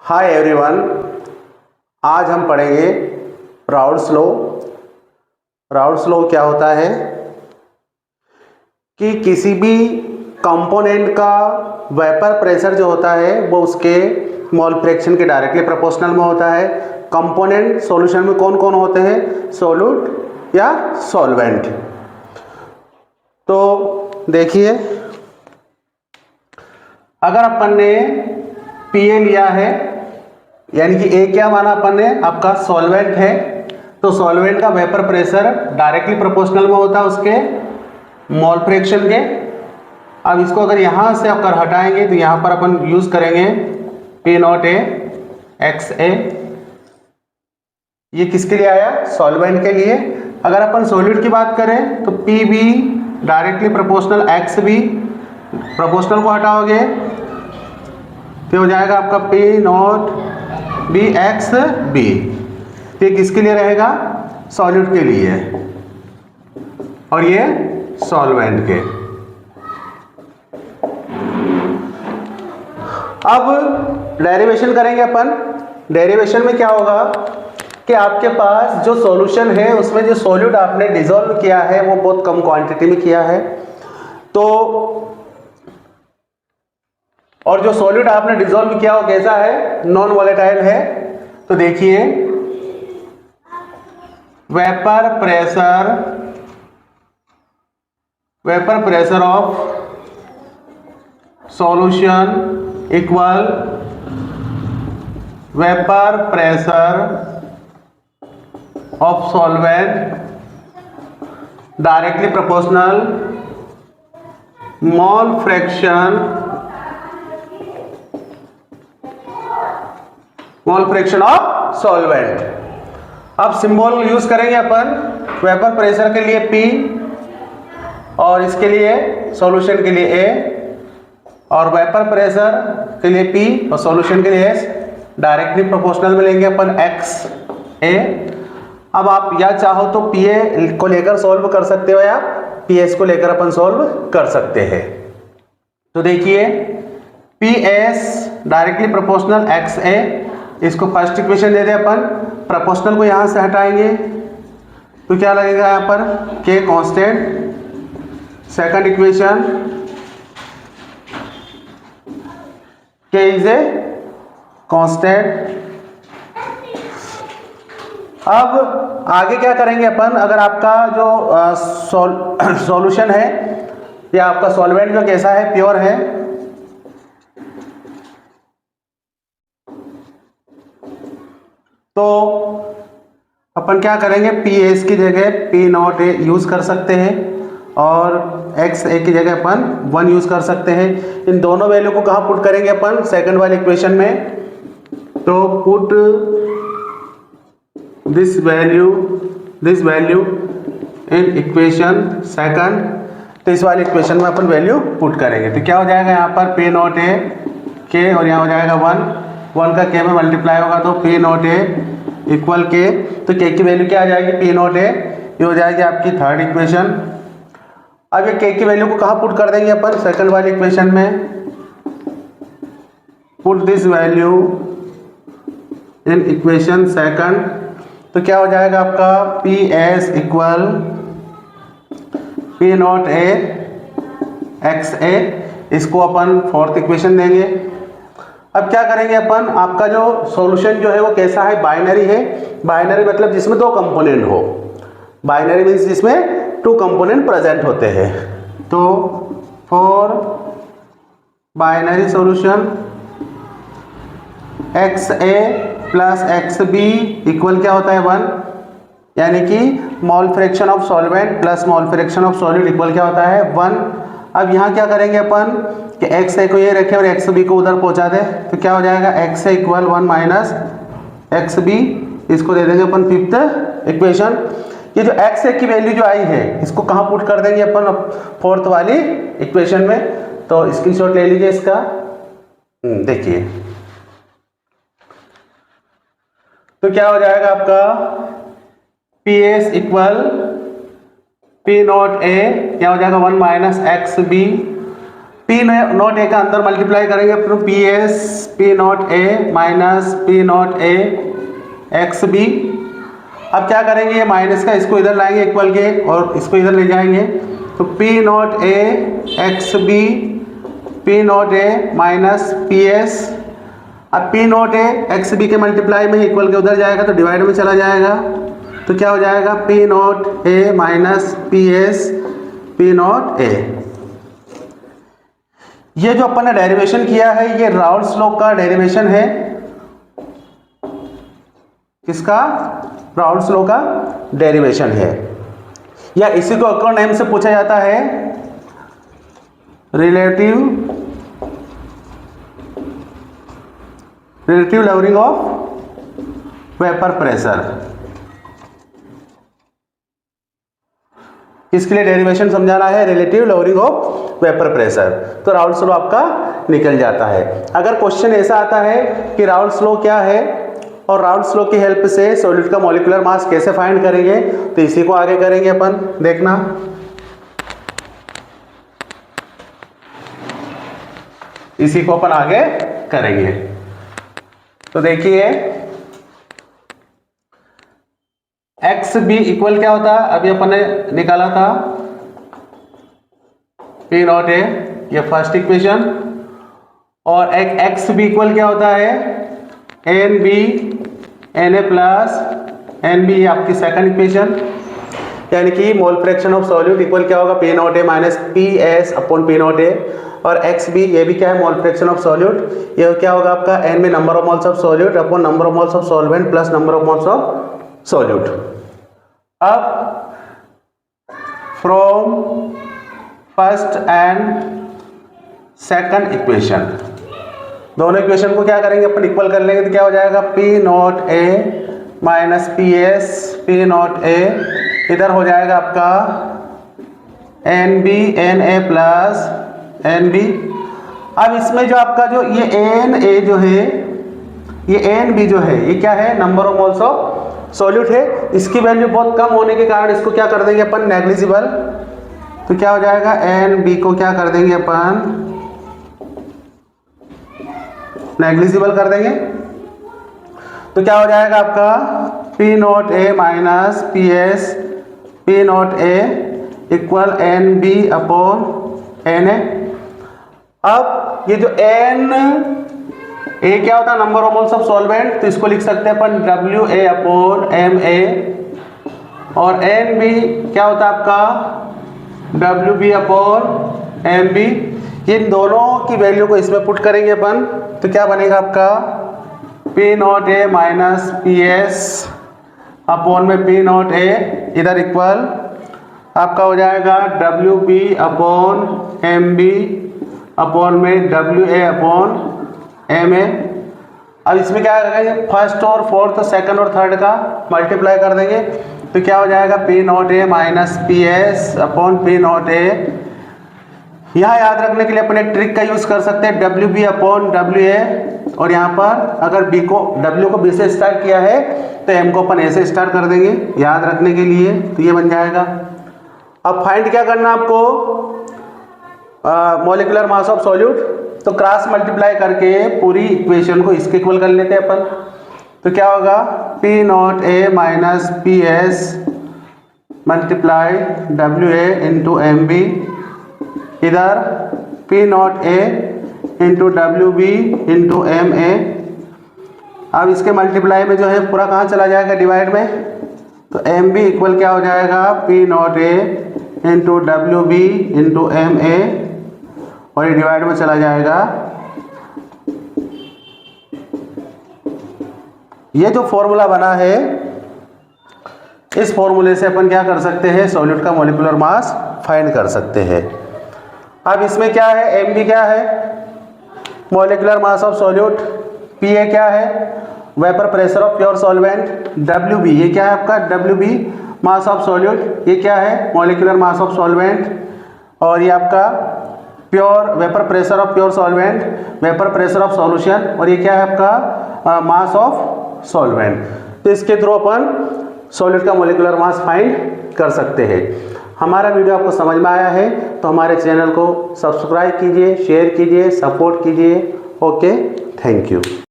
Hi everyone, आज हम पढ़ेंगे राउल्ट्स लॉ। राउल्ट्स लॉ क्या होता है कि किसी भी कंपोनेंट का वेपर प्रेशर जो होता है वो उसके मोल फ्रैक्शन के डायरेक्टली प्रोपोर्शनल में होता है। कंपोनेंट सॉल्यूशन में कौन कौन होते हैं, सॉल्यूट या सॉल्वेंट। तो देखिए, अगर अपन ने पीए लिया है, यानी कि ए क्या माना अपन ने, आपका सॉल्वेंट है, तो सॉल्वेंट का वेपर प्रेशर डायरेक्टली प्रोपोर्शनल में होता है उसके मोल फ्रैक्शन के। अब इसको अगर यहां से अगर हटाएंगे तो यहां पर अपन यूज करेंगे पी नॉट ए एक्स ए। ये किसके लिए आया, सॉल्वेंट के लिए। अगर अपन सॉल्यूट की बात करें तो P B directly proportional X B, proportional को हटाओगे तो हो जाएगा आपका P not B X B. ये किसके लिए रहेगा, सॉल्यूट के लिए, और ये सॉल्वेंट के। अब डेरिवेशन करेंगे अपन। डेरिवेशन में क्या होगा कि आपके पास जो सॉल्यूशन है उसमें जो सॉल्यूट आपने डिसॉल्व किया है वो बहुत कम क्वांटिटी में किया है, तो और जो सॉल्यूट आपने डिसॉल्व किया वो कैसा है, नॉन वोलेटाइल है। तो देखिए, vapour pressure of solution equal vapour pressure of solvent directly proportional mole fraction of solvent. अब सिंबल यूज करेंगे अपन वेपर प्रेशर के लिए P और इसके लिए सॉल्यूशन के लिए A, और वेपर प्रेशर के लिए P और सॉल्यूशन के लिए S। डायरेक्टली प्रोपोर्शनल में लेंगे अपन x A। अब आप या चाहो तो PA को लेकर सॉल्व कर सकते हो या PS को लेकर अपन सॉल्व कर सकते हैं। तो देखिए, PS डायरेक्टली प्रोपोर्शनल XA, इसको फर्स्ट इक्वेशन दे दे अपन। प्रोपोर्शनल को यहां से हटाएंगे तो क्या लगेगा यहां पर, K constant. Second equation, K is a constant. अब आगे क्या करेंगे अपन, अगर आपका जो सॉल्यूशन है या आपका सॉल्वेंट जो कैसा है, प्योर है, तो अपन क्या करेंगे, पी एस की जगह पी नॉट ए यूज कर सकते हैं और एक्स ए की जगह अपन 1 यूज कर सकते हैं। इन दोनों वैल्यू को कहाँ पुट करेंगे अपन, सेकंड वाले इक्वेशन में। तो put this value in equation second. तो इस वाले इक्वेशन में अपन वैल्यू पुट करेंगे तो क्या हो जाएगा यहाँ पर, पी नॉट ए के, और यहाँ हो जाएगा 1 का के में मल्टीप्लाई होगा तो पी नॉट ए इक्वल के। तो के की वैल्यू क्या आ जाएगी, पी नॉट ए, ये हो जाएगी आपकी थर्ड इक्वेशन। अब ये के की वैल्यू को कहाँ पुट कर देंगे अपन, सेकंड वाली इक्वेशन में। Put this value in equation second, तो क्या हो जाएगा आपका P S equal P not A X A. इसको अपन फोर्थ इक्वेशन देंगे। अब क्या करेंगे अपन, आपका जो सॉल्यूशन जो है वो कैसा है, बाइनरी है। बाइनरी मतलब जिसमें 2 कंपोनेंट हो। बाइनरी मीन्स जिसमें 2 कंपोनेंट प्रेजेंट होते हैं। तो for binary solution X A plus X B equal क्या होता है 1, यानी कि mole fraction of solvent plus mole fraction of solute equal क्या होता है 1। अब यहाँ क्या करेंगे अपन कि एक्स ए को ये रखे और एक्स बी को उधर पहुंचा दे, तो क्या हो जाएगा, एक्स ए इक्वल 1 माइनस एक्स बी। इसको दे देंगे अपन फिफ्थ इक्वेशन। ये जो एक्स ए की वैल्यू जो आई है इसको कहाँ पुट कर देंगे अपन, फोर्थ वाली इक्वेशन में। तो स्क्रीनशॉट ले लीजिए इसका। देखिए, तो क्या हो जाएगा आपका, P S equal P not A, क्या हो जाएगा 1 minus X B. P not A का अंदर मल्टीप्लाई करेंगे तो P not A minus P not A X B. अब क्या करेंगे, ये माइनस का इसको इधर लाएंगे इक्वल के और इसको इधर ले जाएंगे तो P not A X B P not A minus P S. अब P not A X B के मल्टीप्लाई में इक्वल के उधर जाएगा तो डिवाइड में चला जाएगा तो क्या हो जाएगा P not A minus P S P not ए। ये जो अपन ने डेरिवेशन किया है ये राउल्स लॉ का डेरिवेशन है। किसका? राउल्स लॉ का डेरिवेशन है, या इसी को अकॉर्ड नेम से पूछा जाता है relative lowering of vapour pressure. इसके लिए डेरिवेशन समझाना है relative lowering of vapour pressure, तो राउल्स लॉ आपका निकल जाता है। अगर क्वेश्चन ऐसा आता है कि राउल्स लॉ क्या है और राउल्स लॉ की हेल्प से सॉलिड का मॉलिक्यूलर मास कैसे फाइंड करेंगे, तो इसी को आगे करेंगे अपन। देखना, इसी को अपन आगे करेंगे। तो देखिए एक्स बी इक्वल क्या होता है, अभी अपन ने निकाला था पी नॉट ए, ये फर्स्ट इक्वेशन, और एक एक्स बी इक्वल क्या होता है N B N A plus N B, आपकी सेकंड इक्वेशन। यानी कि mole fraction of solute equal क्या होगा P not A minus P S upon P not A, और एक्स बी ये भी क्या है मोल फ्रैक्शन ऑफ सॉल्यूट, ये क्या होगा आपका एन में number of moles of solute upon number of moles of solvent plus number of moles of solute. अब from first and second equation, दोनों इक्वेशन को क्या करेंगे अपन इक्वल कर लेंगे तो क्या हो जाएगा P not A minus P S P not A, इधर हो जाएगा आपका N B N A plus N B. अब इसमें जो आपका जो ये एन ए जो है ये एन बी जो है ये क्या है number of moles of solute है। इसकी वैल्यू बहुत कम होने के कारण इसको क्या कर देंगे अपन नेग्लिजिबल, तो क्या हो जाएगा एन बी को क्या कर देंगे अपन नेग्लिजिबल कर देंगे, तो क्या हो जाएगा आपका P not A minus P S P not A equal N B upon N A. अब ये जो एन ए क्या होता है number of moles of solvent, तो इसको लिख सकते हैं अपन W A upon M A, और एन बी क्या होता है आपका W B upon M B. इन दोनों की वैल्यू को इसमें पुट करेंगे अपन तो क्या बनेगा आपका P not A minus P S upon में पी नॉट ए इधर इक्वल आपका हो जाएगा W B upon M B upon में W A upon M A. अब इसमें क्या करेंगे फर्स्ट और फोर्थ सेकंड और थर्ड का मल्टीप्लाई कर देंगे तो क्या हो जाएगा P not A minus P S upon P not A. यहाँ याद रखने के लिए अपन एक ट्रिक का यूज कर सकते हैं W B upon W A, और यहाँ पर अगर बी को डब्ल्यू को बी से स्टार्ट किया है तो एम को अपन ए से स्टार्ट कर देंगे याद रखने के लिए, तो ये बन जाएगा। अब फाइंड क्या करना आपको मॉलिक्यूलर मास ऑफ सॉल्यूट, तो क्रॉस मल्टीप्लाई करके पूरी इक्वेशन को इसके इक्वल कर लेते हैं अपन, तो क्या होगा P not A minus P S multiply W A into M B, इधर P not A into W B into M A. अब इसके मल्टीप्लाई में जो है पूरा कहाँ चला जाएगा डिवाइड में, तो एम बी इक्वल क्या हो जाएगा P not A into W B into M A, और ये डिवाइड में चला जाएगा। ये जो फॉर्मूला बना है इस फॉर्मूले से अपन क्या कर सकते हैं सॉल्यूट का मॉलिक्यूलर मास फाइंड कर सकते हैं। अब इसमें क्या है एम बी क्या है molecular mass of solute, P A क्या है vapour pressure of pure solvent, W B ये क्या है आपका W B mass of solute, ये क्या है मॉलिक्यूलर मास ऑफ सॉल्वेंट, और ये आपका pure vapour pressure of pure solvent vapour pressure of solution, और ये क्या है आपका मास ऑफ सॉल्वेंट। तो इसके थ्रू अपन सॉल्यूट का मॉलिक्यूलर मास फाइंड कर सकते हैं। हमारा वीडियो आपको समझ में आया है तो हमारे चैनल को सब्सक्राइब कीजिए, शेयर कीजिए, सपोर्ट कीजिए। Okay, thank you.